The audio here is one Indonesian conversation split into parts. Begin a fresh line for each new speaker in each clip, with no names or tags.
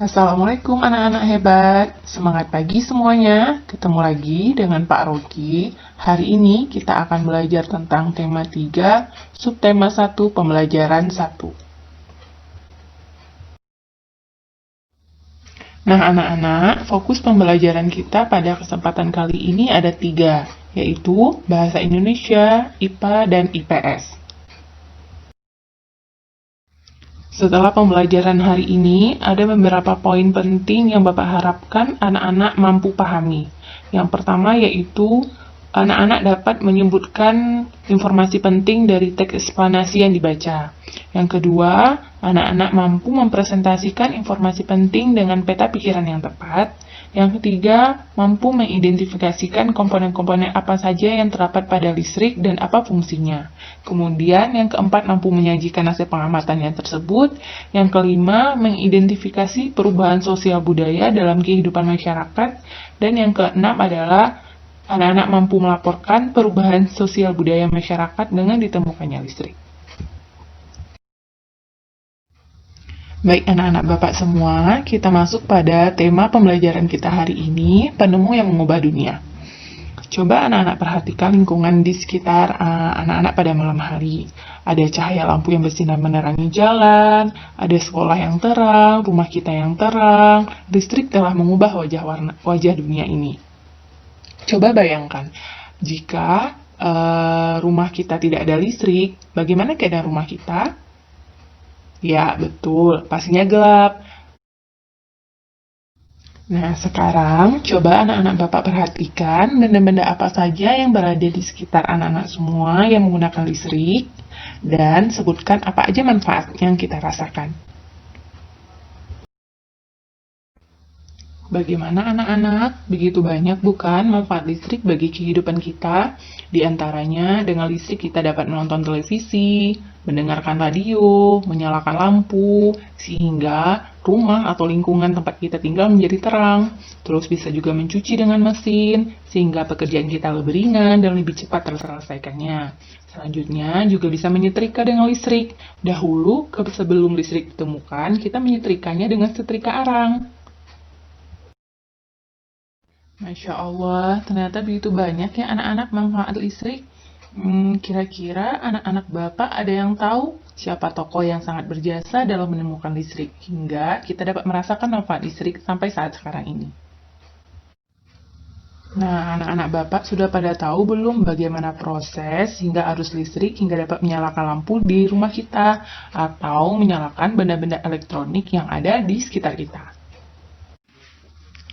Assalamualaikum anak-anak hebat, semangat pagi semuanya. Ketemu lagi dengan Pak Rogi. Hari ini kita akan belajar tentang tema 3, subtema 1, pembelajaran 1. Nah anak-anak, fokus pembelajaran kita pada kesempatan kali ini ada 3, yaitu Bahasa Indonesia, IPA, dan IPS. Setelah pembelajaran hari ini, ada beberapa poin penting yang Bapak harapkan anak-anak mampu pahami. Yang pertama yaitu anak-anak dapat menyebutkan informasi penting dari teks eksplanasi yang dibaca. Yang kedua, anak-anak mampu mempresentasikan informasi penting dengan peta pikiran yang tepat. Yang ketiga, mampu mengidentifikasikan komponen-komponen apa saja yang terdapat pada listrik dan apa fungsinya. Kemudian, yang keempat, mampu menyajikan hasil pengamatan yang tersebut. Yang kelima, mengidentifikasi perubahan sosial budaya dalam kehidupan masyarakat. Dan yang keenam adalah anak-anak mampu melaporkan perubahan sosial budaya masyarakat dengan ditemukannya listrik. Baik anak-anak Bapak semua, kita masuk pada tema pembelajaran kita hari ini, penemu yang mengubah dunia. Coba anak-anak perhatikan lingkungan di sekitar anak-anak pada malam hari. Ada cahaya lampu yang bersinar menerangi jalan, ada sekolah yang terang, rumah kita yang terang. Listrik telah mengubah wajah dunia ini. Coba bayangkan, jika rumah kita tidak ada listrik, bagaimana keadaan rumah kita? Ya, betul, pastinya gelap. Nah, sekarang coba anak-anak Bapak perhatikan benda-benda apa saja yang berada di sekitar anak-anak semua yang menggunakan listrik, dan sebutkan apa aja manfaat yang kita rasakan. Bagaimana anak-anak? Begitu banyak bukan manfaat listrik bagi kehidupan kita? Di antaranya, dengan listrik kita dapat menonton televisi, mendengarkan radio, menyalakan lampu, sehingga rumah atau lingkungan tempat kita tinggal menjadi terang. Terus bisa juga mencuci dengan mesin, sehingga pekerjaan kita lebih ringan dan lebih cepat terselesaikannya. Selanjutnya juga bisa menyetrika dengan listrik. Dahulu, sebelum listrik ditemukan, kita menyetrikanya dengan setrika arang. Masya Allah, ternyata begitu banyak ya anak-anak manfaat listrik. Kira-kira anak-anak Bapak ada yang tahu siapa tokoh yang sangat berjasa dalam menemukan listrik hingga kita dapat merasakan manfaat listrik sampai saat sekarang ini. Nah, anak-anak Bapak sudah pada tahu belum bagaimana proses hingga arus listrik hingga dapat menyalakan lampu di rumah kita atau menyalakan benda-benda elektronik yang ada di sekitar kita?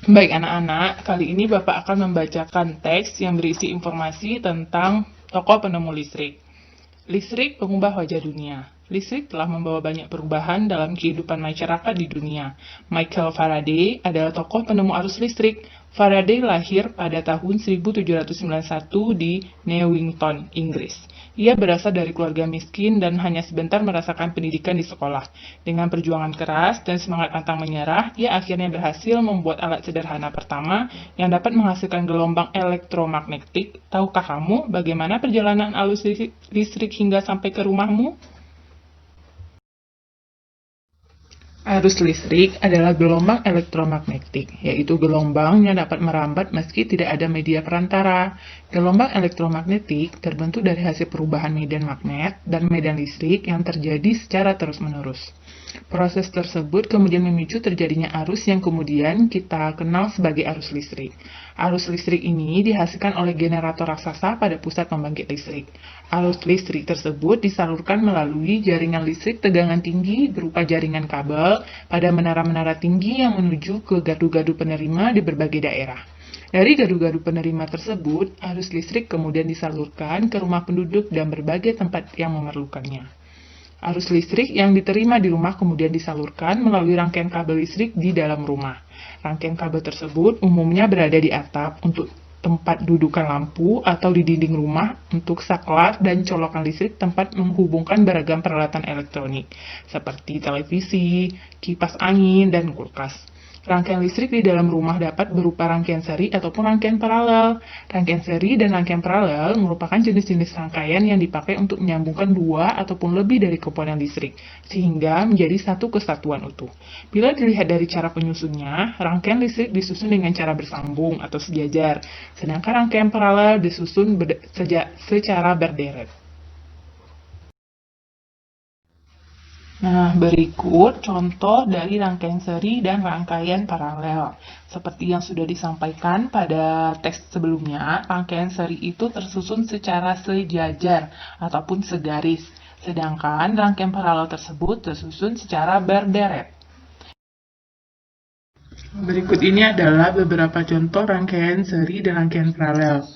Baik anak-anak, kali ini Bapak akan membacakan teks yang berisi informasi tentang tokoh penemu listrik. Listrik pengubah wajah dunia. Listrik telah membawa banyak perubahan dalam kehidupan masyarakat di dunia. Michael Faraday adalah tokoh penemu arus listrik. Faraday lahir pada tahun 1791 di Newington, Inggris. Ia berasal dari keluarga miskin dan hanya sebentar merasakan pendidikan di sekolah. Dengan perjuangan keras dan semangat pantang menyerah, ia akhirnya berhasil membuat alat sederhana pertama yang dapat menghasilkan gelombang elektromagnetik. Tahukah kamu bagaimana perjalanan arus listrik hingga sampai ke rumahmu? Arus listrik adalah gelombang elektromagnetik, yaitu gelombang yang dapat merambat meski tidak ada media perantara. Gelombang elektromagnetik terbentuk dari hasil perubahan medan magnet dan medan listrik yang terjadi secara terus-menerus. Proses tersebut kemudian memicu terjadinya arus yang kemudian kita kenal sebagai arus listrik. Arus listrik ini dihasilkan oleh generator raksasa pada pusat pembangkit listrik. Arus listrik tersebut disalurkan melalui jaringan listrik tegangan tinggi berupa jaringan kabel pada menara-menara tinggi yang menuju ke gardu-gardu penerima di berbagai daerah. Dari gardu-gardu penerima tersebut, arus listrik kemudian disalurkan ke rumah penduduk dan berbagai tempat yang memerlukannya. Arus listrik yang diterima di rumah kemudian disalurkan melalui rangkaian kabel listrik di dalam rumah. Rangkaian kabel tersebut umumnya berada di atap untuk tempat dudukan lampu atau di dinding rumah untuk saklar dan colokan listrik tempat menghubungkan beragam peralatan elektronik seperti televisi, kipas angin, dan kulkas. Rangkaian listrik di dalam rumah dapat berupa rangkaian seri ataupun rangkaian paralel. Rangkaian seri dan rangkaian paralel merupakan jenis-jenis rangkaian yang dipakai untuk menyambungkan dua ataupun lebih dari komponen listrik, sehingga menjadi satu kesatuan utuh. Bila dilihat dari cara penyusunnya, rangkaian listrik disusun dengan cara bersambung atau sejajar, sedangkan rangkaian paralel disusun secara berderet. Nah, berikut contoh dari rangkaian seri dan rangkaian paralel. Seperti yang sudah disampaikan pada teks sebelumnya, rangkaian seri itu tersusun secara sejajar ataupun segaris, sedangkan rangkaian paralel tersebut tersusun secara berderet. Berikut ini adalah beberapa contoh rangkaian seri dan rangkaian paralel.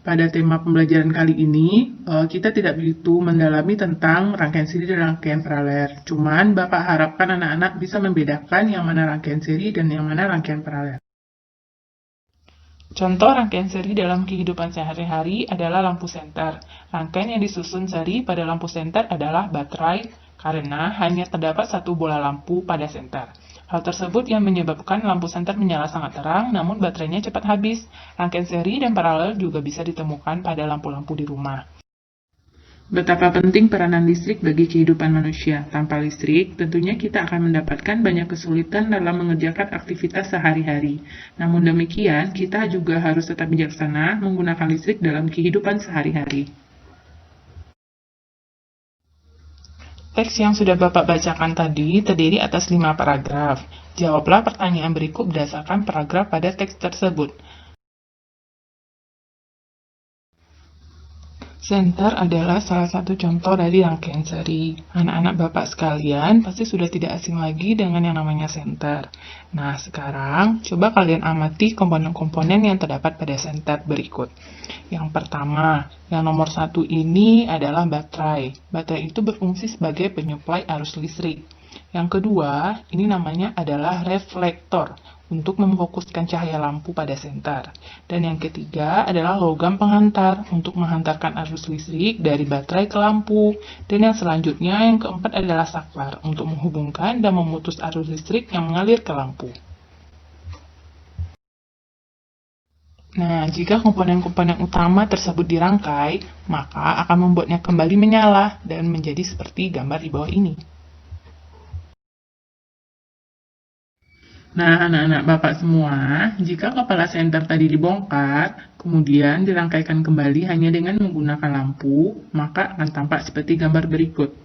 Pada tema pembelajaran kali ini, kita tidak begitu mendalami tentang rangkaian seri dan rangkaian paralel. Cuman Bapak harapkan anak-anak bisa membedakan yang mana rangkaian seri dan yang mana rangkaian paralel. Contoh rangkaian seri dalam kehidupan sehari-hari adalah lampu senter. Rangkaian yang disusun seri pada lampu senter adalah baterai, karena hanya terdapat satu bola lampu pada senter. Hal tersebut yang menyebabkan lampu senter menyala sangat terang, namun baterainya cepat habis. Rangkaian seri dan paralel juga bisa ditemukan pada lampu-lampu di rumah. Betapa penting peranan listrik bagi kehidupan manusia. Tanpa listrik, tentunya kita akan mendapatkan banyak kesulitan dalam mengerjakan aktivitas sehari-hari. Namun demikian, kita juga harus tetap bijaksana menggunakan listrik dalam kehidupan sehari-hari. Teks yang sudah Bapak bacakan tadi terdiri atas 5 paragraf. Jawablah pertanyaan berikut berdasarkan paragraf pada teks tersebut. Senter adalah salah satu contoh dari rangkaian seri. Anak-anak Bapak sekalian pasti sudah tidak asing lagi dengan yang namanya senter. Nah, sekarang coba kalian amati komponen-komponen yang terdapat pada senter berikut. Yang pertama, yang nomor 1 ini adalah baterai. Baterai itu berfungsi sebagai penyuplai arus listrik. Yang kedua, ini namanya adalah reflektor untuk memfokuskan cahaya lampu pada senter. Dan yang ketiga adalah logam penghantar untuk menghantarkan arus listrik dari baterai ke lampu. Dan yang selanjutnya, yang keempat adalah saklar untuk menghubungkan dan memutus arus listrik yang mengalir ke lampu. Nah, jika komponen-komponen utama tersebut dirangkai, maka akan membuatnya kembali menyala dan menjadi seperti gambar di bawah ini. Nah, anak-anak Bapak semua, jika kepala senter tadi dibongkar, kemudian dirangkaikan kembali hanya dengan menggunakan lampu, maka akan tampak seperti gambar berikut.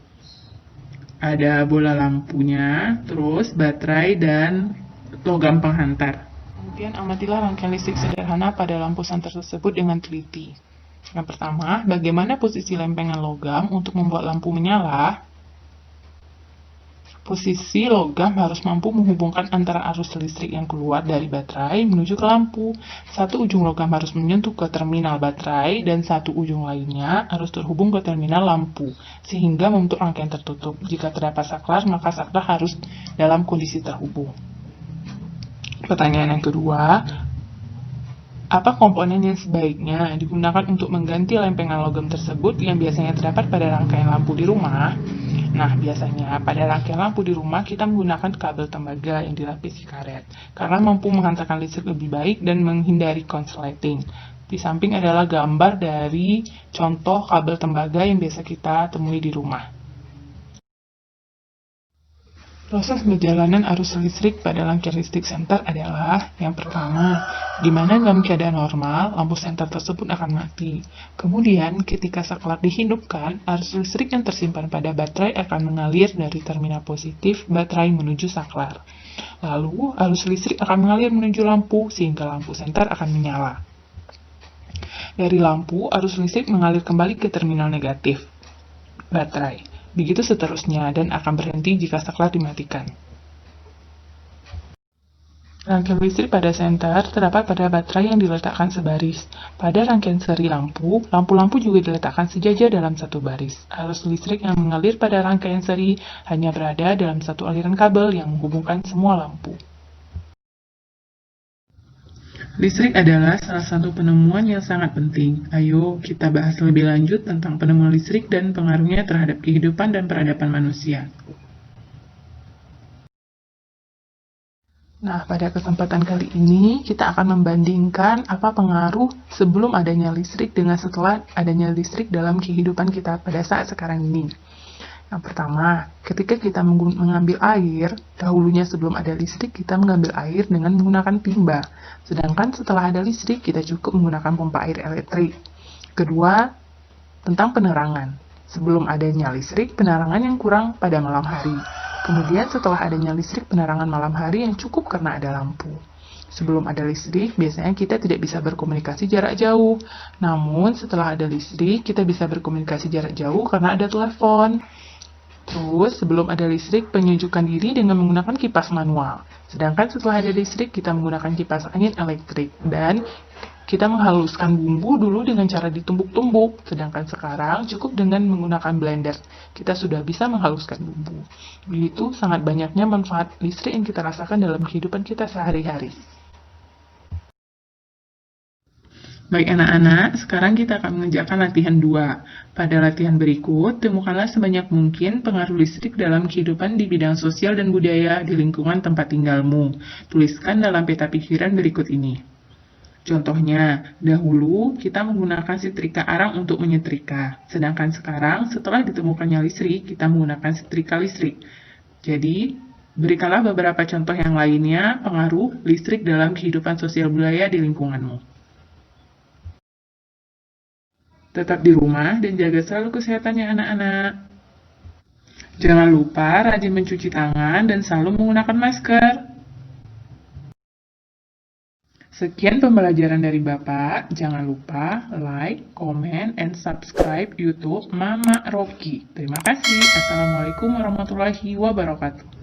Ada bola lampunya, terus baterai dan logam penghantar. Kemudian amatilah rangkaian listrik sederhana pada lampu senter tersebut dengan teliti. Yang pertama, bagaimana posisi lempengan logam untuk membuat lampu menyala? Posisi logam harus mampu menghubungkan antara arus listrik yang keluar dari baterai menuju ke lampu. Satu ujung logam harus menyentuh ke terminal baterai dan satu ujung lainnya harus terhubung ke terminal lampu, sehingga membentuk rangkaian tertutup. Jika terdapat saklar, maka saklar harus dalam kondisi terhubung. Pertanyaan yang kedua, apa komponen yang sebaiknya digunakan untuk mengganti lempengan logam tersebut yang biasanya terdapat pada rangkaian lampu di rumah? Nah, biasanya pada rangkaian lampu di rumah kita menggunakan kabel tembaga yang dilapisi karet karena mampu menghantarkan listrik lebih baik dan menghindari konsleting. Di samping adalah gambar dari contoh kabel tembaga yang biasa kita temui di rumah. Proses perjalanan arus listrik pada rangkaian listrik senter adalah yang pertama, di mana dalam keadaan normal, lampu senter tersebut akan mati. Kemudian, ketika saklar dihidupkan, arus listrik yang tersimpan pada baterai akan mengalir dari terminal positif baterai menuju saklar. Lalu, arus listrik akan mengalir menuju lampu, sehingga lampu senter akan menyala. Dari lampu, arus listrik mengalir kembali ke terminal negatif baterai. Begitu seterusnya dan akan berhenti jika saklar dimatikan. Rangkaian listrik pada senter terdapat pada baterai yang diletakkan sebaris. Pada rangkaian seri lampu, lampu-lampu juga diletakkan sejajar dalam satu baris. Arus listrik yang mengalir pada rangkaian seri hanya berada dalam satu aliran kabel yang menghubungkan semua lampu. Listrik adalah salah satu penemuan yang sangat penting. Ayo kita bahas lebih lanjut tentang penemuan listrik dan pengaruhnya terhadap kehidupan dan peradaban manusia. Nah, pada kesempatan kali ini kita akan membandingkan apa pengaruh sebelum adanya listrik dengan setelah adanya listrik dalam kehidupan kita pada saat sekarang ini. Yang pertama, ketika kita mengambil air, dahulunya sebelum ada listrik kita mengambil air dengan menggunakan timba. Sedangkan setelah ada listrik kita cukup menggunakan pompa air elektrik. Kedua, tentang penerangan. Sebelum adanya listrik, penerangan yang kurang pada malam hari. Kemudian setelah adanya listrik, penerangan malam hari yang cukup karena ada lampu. Sebelum ada listrik, biasanya kita tidak bisa berkomunikasi jarak jauh. Namun setelah ada listrik, kita bisa berkomunikasi jarak jauh karena ada telepon. Terus, sebelum ada listrik, penyujukan diri dengan menggunakan kipas manual. Sedangkan setelah ada listrik, kita menggunakan kipas angin elektrik. Dan kita menghaluskan bumbu dulu dengan cara ditumbuk-tumbuk. Sedangkan sekarang cukup dengan menggunakan blender. Kita sudah bisa menghaluskan bumbu. Begitu sangat banyaknya manfaat listrik yang kita rasakan dalam kehidupan kita sehari-hari. Baik anak-anak, sekarang kita akan mengerjakan latihan 2. Pada latihan berikut, temukanlah sebanyak mungkin pengaruh listrik dalam kehidupan di bidang sosial dan budaya di lingkungan tempat tinggalmu. Tuliskan dalam peta pikiran berikut ini. Contohnya, dahulu kita menggunakan setrika arang untuk menyetrika, sedangkan sekarang setelah ditemukannya listrik, kita menggunakan setrika listrik. Jadi, berikanlah beberapa contoh yang lainnya pengaruh listrik dalam kehidupan sosial budaya di lingkunganmu. Tetap di rumah dan jaga selalu kesehatannya anak-anak. Jangan lupa rajin mencuci tangan dan selalu menggunakan masker. Sekian pembelajaran dari Bapak. Jangan lupa like, comment, and subscribe YouTube Mama Rocky. Terima kasih. Assalamualaikum warahmatullahi wabarakatuh.